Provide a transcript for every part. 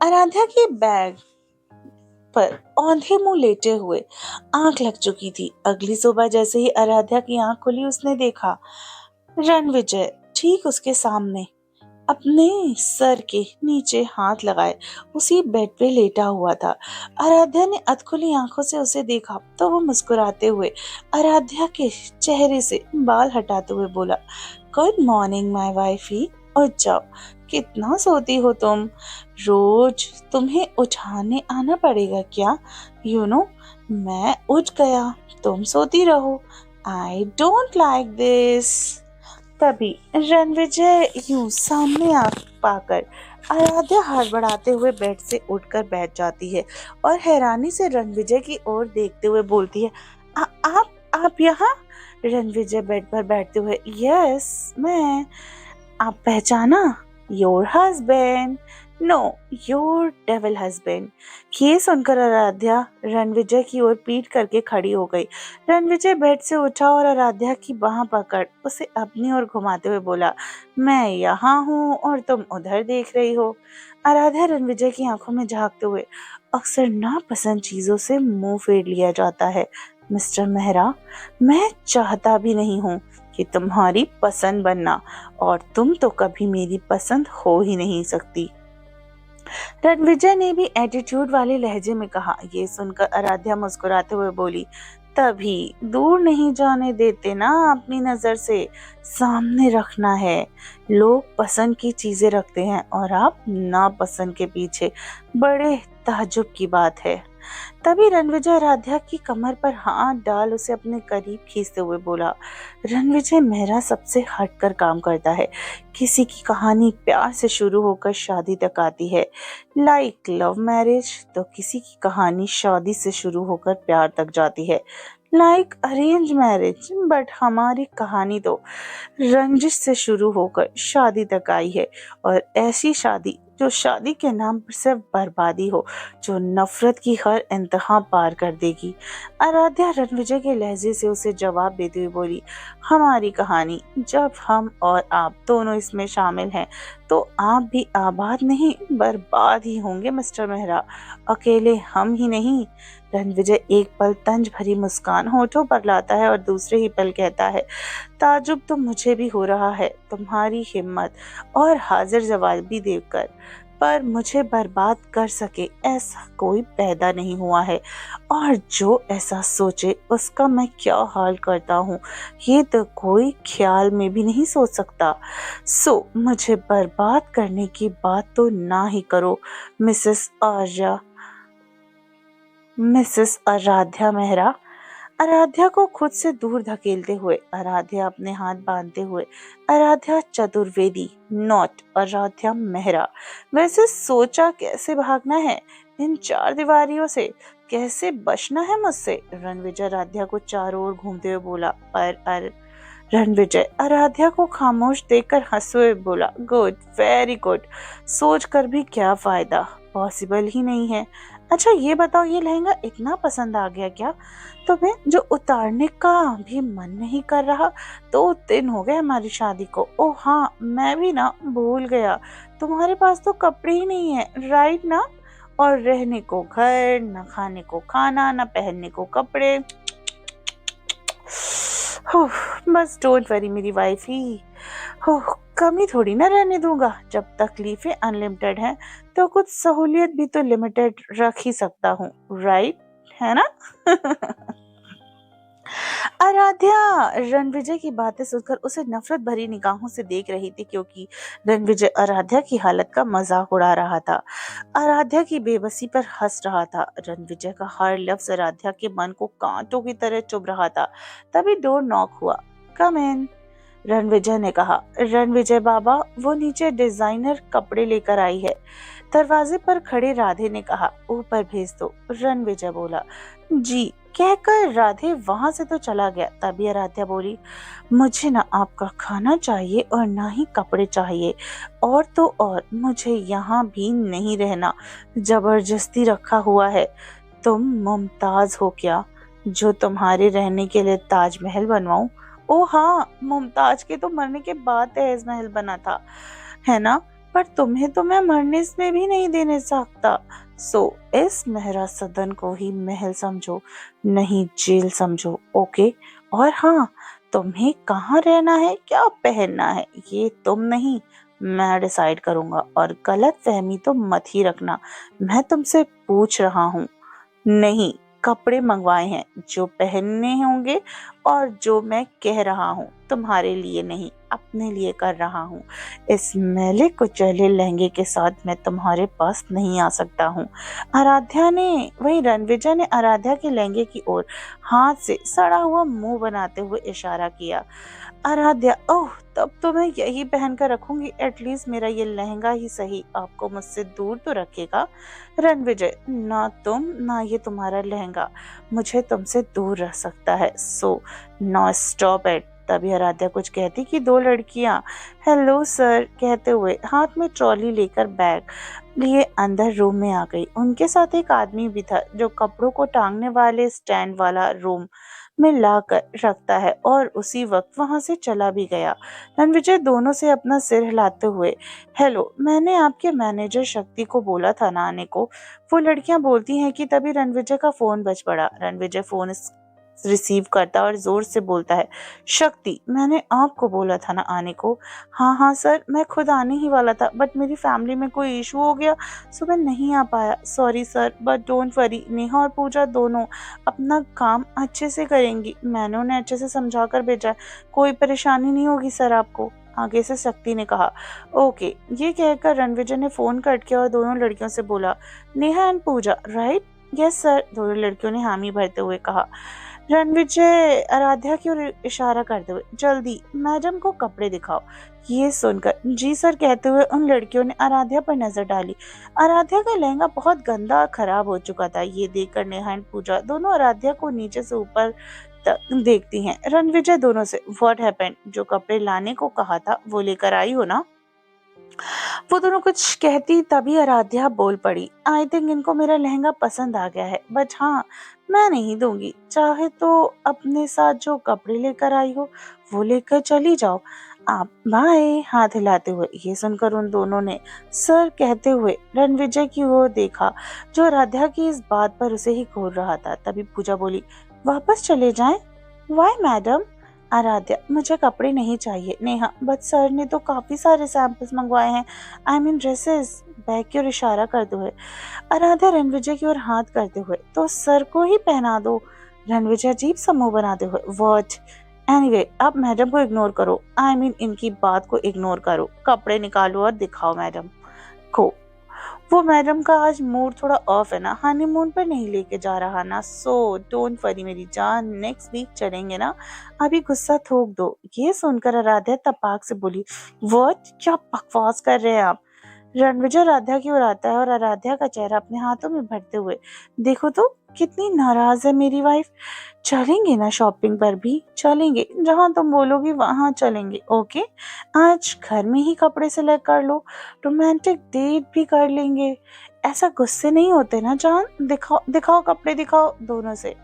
आराध्या के बैग पर औंधे मुंह लेटे हुए आंख लग चुकी थी। अगली सुबह जैसे ही आराध्या की आंख खुली उसने देखा रणविजय ठीक उसके सामने अपने सर के नीचे हाथ लगाए उसी बेड पे लेटा हुआ था। आराध्या ने अधखुली आंखों से उसे देखा तो वो मुस्कुराते हुए आराध्या के चेहरे से बाल हटाते हुए बोला, गुड मॉर्निंग माय वाइफी, उठ जाओ। कितना सोती हो तुम? रोज तुम्हें उठाने आना पड़ेगा क्या? मैं उठ गया, तुम सोती रहो। I don't like this. तभी रणविजय यूं सामने आ पाकर आराध्या हड़बड़ाते हुए बेड से उठकर बैठ जाती है और हैरानी से रणविजय की ओर देखते हुए बोलती है, आप यहाँ? रणविजय बेड पर बैठते हुए, यस मैं। आप पहचाना? Your husband. No, your devil husband. ये सुनकर आराध्या रणविजय की ओर पीठ करके खड़ी हो गई। रणविजय बेड से उठा और आराध्या की बाह पकड़ उसे अपनी ओर घुमाते हुए बोला, मैं यहाँ हूँ और तुम उधर देख रही हो। आराध्या रणविजय की आंखों में झांकते हुए, अक्सर नापसंद चीजों से मुंह फेर लिया जाता है मिस्टर मेहरा। मैं चाहता भी नहीं हूँ कि तुम्हारी पसंद बनना, और तुम तो कभी मेरी पसंद हो ही नहीं सकती। रणविजय ने भी एटीट्यूड वाले लहजे में कहा। ये सुनकर आराध्या मुस्कुराते हुए बोली, तभी दूर नहीं जाने देते ना अपनी नजर से, सामने रखना है। लोग पसंद की चीजें रखते हैं और आप नापसंद के पीछे। बड़े ताज्जुब की बात है। तभी रणविजय आराध्या की कमर पर हाथ डाल उसे अपने करीब खींचते हुए बोला, रणविजय मेहरा सबसे हटकर काम करता है। किसी की कहानी प्यार से शुरू होकर शादी तक आती है, लाइक लव मैरिज, तो किसी की कहानी शादी से शुरू होकर प्यार तक जाती है, लाइक अरेंज मैरिज। बट हमारी कहानी तो रंजिश से शुरू होकर शादी तक आई है, और ऐसी शादी जो शादी के नाम पर सिर्फ बर्बादी हो, जो नफरत की हर इंतहा पार कर देगी। आराध्या रणविजय के लहजे से उसे जवाब देती हुई बोली, हमारी कहानी, जब हम और आप दोनों इसमें शामिल हैं तो आप भी आबाद नहीं बर्बाद ही होंगे मिस्टर मेहरा। अकेले हम ही नहीं। रणविजय एक पल तंज भरी मुस्कान होठों पर लाता है और दूसरे ही पल कहता है, ताजुब तो मुझे भी हो रहा है तुम्हारी हिम्मत और हाजिर जवाबी देखकर, पर मुझे बर्बाद कर सके ऐसा कोई पैदा नहीं हुआ है, और जो ऐसा सोचे उसका मैं क्या हाल करता हूँ ये तो कोई ख्याल में भी नहीं सोच सकता। सो मुझे बर्बाद करने की बात तो ना ही करो मिसेस आराध्या मेहरा। आराध्या को खुद से दूर धकेलते हुए, आराध्या अपने हाथ बांधते हुए, आराध्या चतुर्वेदी, नॉट आराध्या मेहरा। वैसे सोचा कैसे भागना है इन चार दीवारियों से, कैसे बचना है मुझसे? रणविजय आराध्या को चारों ओर घूमते हुए बोला। पर रणविजय आराध्या को खामोश देखकर हंसते हुए बोला, गुड, वेरी गुड। सोच कर भी क्या फायदा, पॉसिबल ही नहीं है। अच्छा ये बताओ, ये लहंगा इतना पसंद आ गया क्या तुम्हें, जो उतारने का भी मन नहीं कर रहा? 2 दिन हो गए हमारी शादी को। ओह हाँ, मैं भी ना भूल गया, तुम्हारे पास तो कपड़े ही नहीं है, राइट ना? और रहने को घर, न खाने को खाना, न पहनने को कपड़े। बस डोंट वरी मेरी वाइफी, कमी थोड़ी ना रहने दूंगा। जब तकलीफें अनलिमिटेड हैं तो कुछ सहूलियत भी तो लिमिटेड रख ही सकता हूँ, राइट है ना? आराध्या रणविजय की बातें सुनकर उसे नफरत भरी निगाहों से देख रही थी, क्योंकि रणविजय आराध्या की हालत का मजाक उड़ा रहा था, आराध्या की बेबसी पर हंस रहा था। रणविजय का हर लफ्ज आराध्या के मन को कांटों की तरह चुभ रहा था। तभी डोर नॉक हुआ। कम इन, रणविजय ने कहा। रणविजय बाबा, वो नीचे डिजाइनर कपड़े लेकर आई है, दरवाजे पर खड़े राधे ने कहा, ऊपर भेज दो। रणविजय बोला, जी कहकर राधे वहां से तो चला गया। तभी आराध्या बोली, मुझे ना आपका खाना चाहिए और ना ही कपड़े चाहिए, और तो और मुझे यहाँ भी नहीं रहना, जबरदस्ती रखा हुआ है। तुम मुमताज हो क्या, जो तुम्हारे रहने के लिए ताजमहल बनवाऊं? ओ हाँ, मुमताज के तो मरने के बाद दहेज महल बना था, है ना? पर तुम्हें तो मैं मरने में भी नहीं देने सकता। सो इस मेहरा सदन को ही महल समझो, नहीं जेल समझो, ओके। और हाँ, तुम्हें कहाँ रहना है, क्या पहनना है, ये तुम नहीं, मैं डिसाइड करूंगा। और गलत फहमी तो मत ही रखना, मैं तुमसे पूछ रहा हूँ, नहीं, कपड़े मंगवाए हैं जो पहनने होंगे, और जो मैं कह रहा हूँ तुम्हारे लिए नहीं, अपने लिए कर रहा हूँ। इस मैले कुचैले लहंगे के साथ मैं तुम्हारे पास नहीं आ सकता हूँ। वही रणविजय ने आराध्या के लहंगे की ओर हाथ से सड़ा हुआ मुंह बनाते हुए इशारा किया। आराध्या, ओह, तब तो मैं यही पहन कर रखूंगी, एटलीस्ट मेरा ये लहंगा ही सही आपको मुझसे दूर तो रखेगा। रणविजय, ना तुम ना ये तुम्हारा लहंगा मुझे तुमसे दूर रख सकता है, सो नो, स्टॉप इट। तभी आराध्या कुछ कहती कि दो लड़कियां हेलो सर कहते हुए हाथ में ट्रॉली लेकर बैग लिए अंदर रूम में आ गई। उनके साथ एक आदमी भी था जो कपड़ों को टांगने वाले स्टैंड वाला रूम में ला कर रखता है, और उसी वक्त वहां से चला भी गया। रणविजय दोनों से अपना सिर हिलाते हुए, हेलो, मैंने आपके मैनेजर शक्ति को बोला था ना आने को, वो लड़कियां बोलती हैं कि तभी रणविजय का फोन बज पड़ा। रणविजय फोन रिसीव करता और जोर से बोलता है, शक्ति, मैंने आपको बोला था ना आने को। हाँ हाँ सर, मैं खुद आने ही वाला था, बट मेरी फैमिली में कोई इशू हो गया, सो मैं नहीं आ पाया, sorry sir, but don't worry, Neha और पूजा दोनों अपना काम अच्छे से करेंगी, मैंने उन्हें अच्छे से समझा कर भेजा है, कोई परेशानी नहीं होगी सर आपको, आगे से शक्ति ने कहा। ओके, ये कहकर रणविजय ने फोन कट किया और दोनों लड़कियों से बोला, Neha and Pooja right? Yes sir, दोनों लड़कियों ने हामी भरते हुए कहा। रणविजय आराध्या की ओर इशारा करते हुए, जल्दी मैडम को कपड़े दिखाओ। ये सुनकर जी सर कहते हुए उन लड़कियों ने आराध्या पर नजर डाली। आराध्या का लहंगा बहुत गंदा और खराब हो चुका था। ये देखकर नेहा एंड पूजा दोनों आराध्या को नीचे से ऊपर तक देखती हैं। रणविजय दोनों से, व्हाट हैपेंड, जो कपड़े लाने को कहा था वो लेकर आई हो ना? वो दोनों कुछ कहती तभी आराध्या बोल पड़ी, आई थिंक इनको मेरा लहंगा पसंद आ गया है, बट हाँ, मैं नहीं दूंगी, चाहे तो अपने साथ जो कपड़े लेकर आई हो वो लेकर चली जाओ, आप बाय। हाथ हिलाते हुए ये सुनकर उन दोनों ने सर कहते हुए रणविजय की ओर देखा, जो आराध्या की इस बात पर उसे ही घूर रहा था। तभी पूजा बोली, वापस चले जाएं? Y madam? आराध्या, मुझे कपड़े नहीं चाहिए। नेहा, बट सर ने तो काफी सारे सैंपल्स मंगवाए हैं, आई मीन ड्रेसेस, बैग की ओर इशारा करते हुए। आराध्या रणविजय की ओर हाथ करते हुए, तो सर को ही पहना दो। रणविजय अजीब सा मुंह बनाते हुए, व्हाट? एनीवे, अब मैडम को इग्नोर करो, आई मीन इनकी बात को इग्नोर करो, कपड़े निकालो और दिखाओ मैडम को। वो मैडम का आज मूड थोड़ा ऑफ है ना, हनीमून पर नहीं लेके जा रहा ना, सो डोंट वरी मेरी जान, नेक्स्ट वीक चलेंगे ना, अभी गुस्सा थूक दो। ये सुनकर आराध्या तपाक से बोली, व्हाट, क्या बकवास कर रहे हैं आप? रणविजय आराध्या की ओर आता है और आराध्या का चेहरा अपने हाथों में भरते हुए, देखो तो कितनी नाराज है मेरी वाइफ। चलेंगे ना शॉपिंग पर भी? चलेंगे, जहाँ तुम बोलोगी वहां चलेंगे, ओके। आज घर में ही कपड़े सिलेक्ट कर लो, रोमांटिक डेट भी कर लेंगे। ऐसा गुस्से नहीं होते ना जान, दिखाओ दिखाओ कपड़े दिखाओ दोनों से।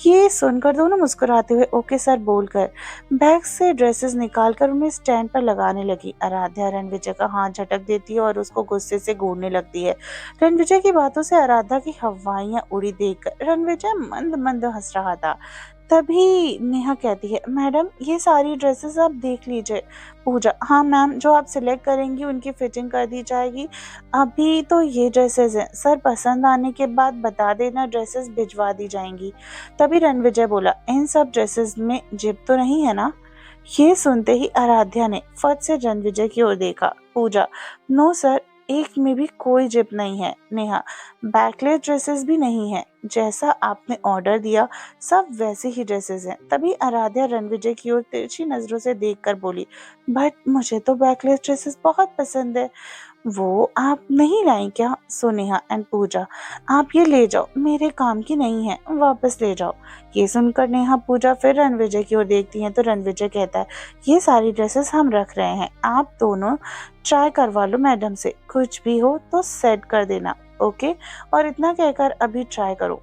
ये सुनकर दोनों मुस्कुराते हुए ओके सर बोलकर बैग से ड्रेसेस निकालकर उन्हें स्टैंड पर लगाने लगी। आराध्या रणविजय का हाथ झटक देती है और उसको गुस्से से घूरने लगती है। रणविजय की बातों से आराध्या की हवाइयां उड़ी देखकर रणविजय मंद मंद हंस रहा था। तभी नेहा कहती है, मैडम ये सारी ड्रेसेस आप देख लीजिए। पूजा, हाँ मैम, जो आप सिलेक्ट करेंगी उनकी फिटिंग कर दी जाएगी। अभी तो ये ड्रेसेस हैं, सर पसंद आने के बाद बता देना, ड्रेसेस भिजवा दी जाएंगी। तभी रणविजय बोला, इन सब ड्रेसेस में जिप तो नहीं है ना? ये सुनते ही आराध्या ने फट से रणविजय की ओर देखा। पूजा, नो सर, एक में भी कोई जिप नहीं है। नेहा, बैकलेस ड्रेसेस भी नहीं है, जैसा आपने ऑर्डर दिया सब वैसे ही ड्रेसेस हैं। तभी आराध्या रणविजय की ओर तिरछी नजरों से देखकर बोली, बट मुझे तो बैकलेस ड्रेसेस बहुत पसंद है। वो आप नहीं लाई क्या? सोनेहा एंड पूजा, आप ये ले जाओ, मेरे काम की नहीं है, वापस ले जाओ। ये सुनकर नेहा पूजा फिर रणविजय की ओर देखती हैं तो रणविजय कहता है, ये सारी ड्रेसेस हम रख रहे हैं, आप दोनों ट्राई करवा लो मैडम से, कुछ भी हो तो सेट कर देना, ओके। और इतना कहकर अभी ट्राई करो।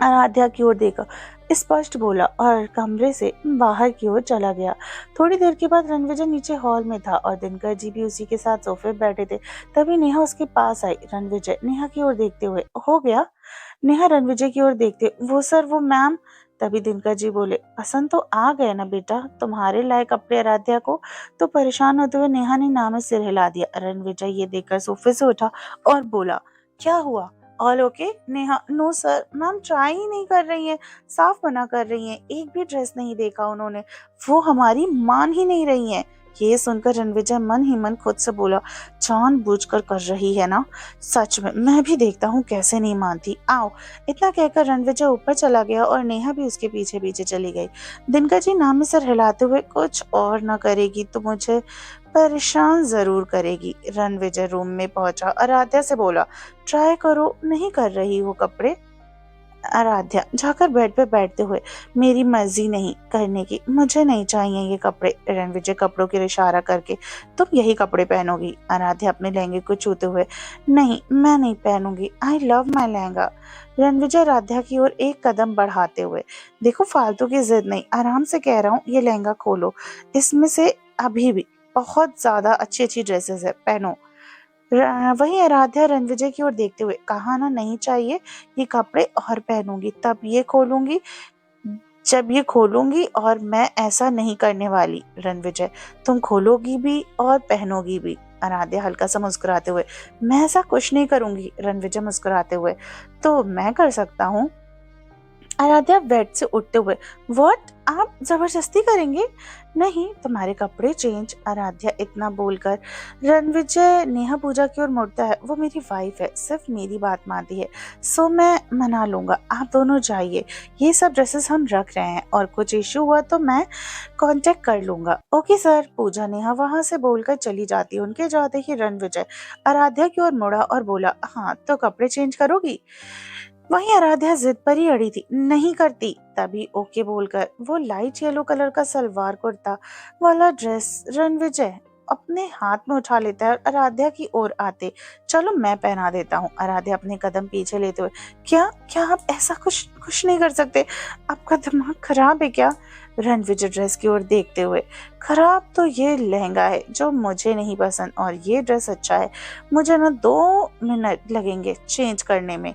आराध्या की ओर देखा, स्पष्ट बोला और कमरे से बाहर की ओर चला गया। थोड़ी देर के बाद रणविजय नीचे हॉल में था और दिनकर जी भी उसी के साथ सोफे पे बैठे थे। तभी नेहा उसके पास आई। रणविजय नेहा की ओर देखते हुए, हो गया? नेहा रणविजय की ओर देखते, वो सर, वो मैम। तभी दिनकर जी बोले, पसंद तो आ गए ना बेटा तुम्हारे लायक अपने आराध्या को? तो परेशान होते हुए नेहा ने ना में सिर हिला दिया। रणविजय ये देखकर सोफे से उठा और बोला, क्या हुआ? All okay? Neha, no sir, ma'am try ही नहीं कर रही है, साफ मना कर रही है, एक भी ड्रेस नहीं देखा उन्होंने, वो हमारी मान ही नहीं रही है। ये सुनकर रणविजय मन ही मन खुद से बोला, जानबूझकर कर रही है ना? सच में मैं भी देखता हूँ कैसे नहीं मानती, आओ। इतना कहकर रणविजय ऊपर चला गया और नेहा भी उसके पीछे पीछे चली गई। दिनकर जी नाम में सर हिलाते हुए, कुछ और न करेगी तो मुझे परेशान जरूर करेगी। रणविजय रूम में पहुंचा, आराध्या से बोला, ट्राई करो, नहीं कर रही हो कपड़े? आराध्या जाकर बेड पे बैठते हुए, मेरी मर्जी नहीं करने की, मुझे नहीं चाहिए ये कपड़े। रणविजय कपड़ों की इशारा करके, तुम यही कपड़े पहनोगी? आराध्या अपने लहंगे को छूते हुए, नहीं मैं नहीं पहनूंगी, I love my lehenga. Ranvijay Aaradhya की ओर एक कदम बढ़ाते हुए, देखो फालतू की जिद नहीं, आराम से कह रहा हूँ, ये लहंगा खोलो, इसमें से अभी भी बहुत ज्यादा अच्छी अच्छी ड्रेसेस है, पहनो। वहीं आराध्या रणविजय की ओर देखते हुए, कहा ना नहीं चाहिए ये कपड़े, और पहनूंगी तब ये खोलूंगी, जब ये खोलूंगी, और मैं ऐसा नहीं करने वाली। रणविजय, तुम खोलोगी भी और पहनोगी भी। आराध्या हल्का सा मुस्कुराते हुए, मैं ऐसा कुछ नहीं करूंगी। रणविजय मुस्कुराते हुए, तो मैं कर सकता हूँ। आराध्या बेड से उठते हुए, व्हाट, आप जबरदस्ती करेंगे? नहीं, तुम्हारे कपड़े चेंज। आराध्या इतना बोलकर रणविजय नेहा पूजा की ओर मुड़ता है, वो मेरी वाइफ है, सिर्फ मेरी बात मानती है, सो मैं मना लूंगा, आप दोनों जाइए, ये सब ड्रेसेस हम रख रहे हैं, और कुछ इश्यू हुआ तो मैं कांटेक्ट कर लूंगा। Okay sir. पूजा नेहा वहां से बोलकर चली जाती है। उनके जाते ही रणविजय आराध्या की ओर मुड़ा और बोला, हाँ तो कपड़े चेंज करोगी? वहीं आराध्या जिद पर ही अड़ी थी, नहीं करती। तभी ओके बोलकर वो लाइट येलो कलर का सलवार कुर्ता वाला ड्रेस रणविजय अपने हाथ में उठा लेता है और आराध्या की ओर आते, चलो मैं पहना देता हूँ। आराध्या अपने कदम पीछे लेते हुए, क्या क्या आप ऐसा कुछ कुछ नहीं कर सकते, आपका दिमाग खराब है क्या? रणविजय ड्रेस की ओर देखते हुए, खराब तो ये लहंगा है जो मुझे नहीं पसंद, और ये ड्रेस अच्छा है, मुझे ना 2 मिनट लगेंगे चेंज करने में,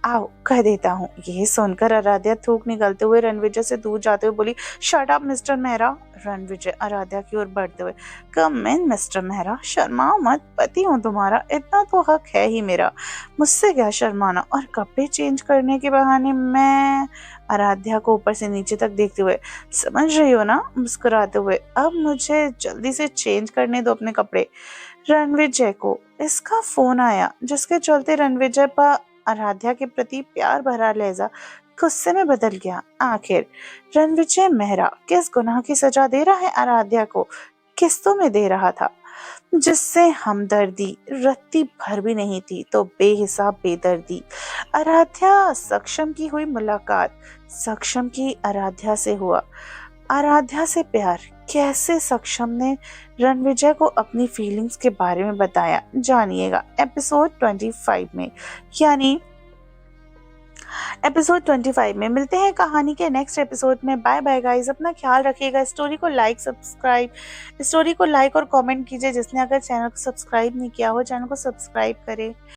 आओ कह देता हूँ। ये सुनकर आराध्या थूक निकलते हुए रणविजय से दूर जाते हुए बोली, shut up mister Mehra. Ranvijay Aaradhya की ओर बढ़ते हुए, कम इन मिस्टर मेहरा, शर्माओ मत, पति हूँ तुम्हारा, इतना तो हक है ही मेरा, मुझसे क्या शर्माना। और कपड़े चेंज करने के बहाने मैं, आराध्या को ऊपर से नीचे तक देखते हुए, समझ रही हो ना, मुस्कुराते हुए, अब मुझे जल्दी से चेंज करने दो अपने कपड़े। रणविजय को इसका फोन आया, जिसके चलते रणविजय पर आराध्या के प्रति प्यार भरा लहजा गुस्से में बदल गया। आखिर रणविजय मेहरा किस गुनाह की सजा दे रहा है आराध्या को? किस्तों में दे रहा था, जिससे हमदर्दी रत्ती भर भी नहीं थी तो बेहिसाब बेदर्दी। आराध्या सक्षम की हुई मुलाकात, सक्षम की आराध्या से हुआ, आराध्या से प्यार, कैसे सक्षम ने रणविजय को अपनी फीलिंग्स के बारे में बताया, जानिएगा एपिसोड 25 में। यानी एपिसोड 25 में मिलते हैं कहानी के नेक्स्ट एपिसोड में। बाय बाय गाइस, अपना ख्याल रखिएगा। स्टोरी को लाइक और कमेंट कीजिए, जिसने अगर चैनल को सब्सक्राइब नहीं किया हो चैनल को सब्सक्राइब करें।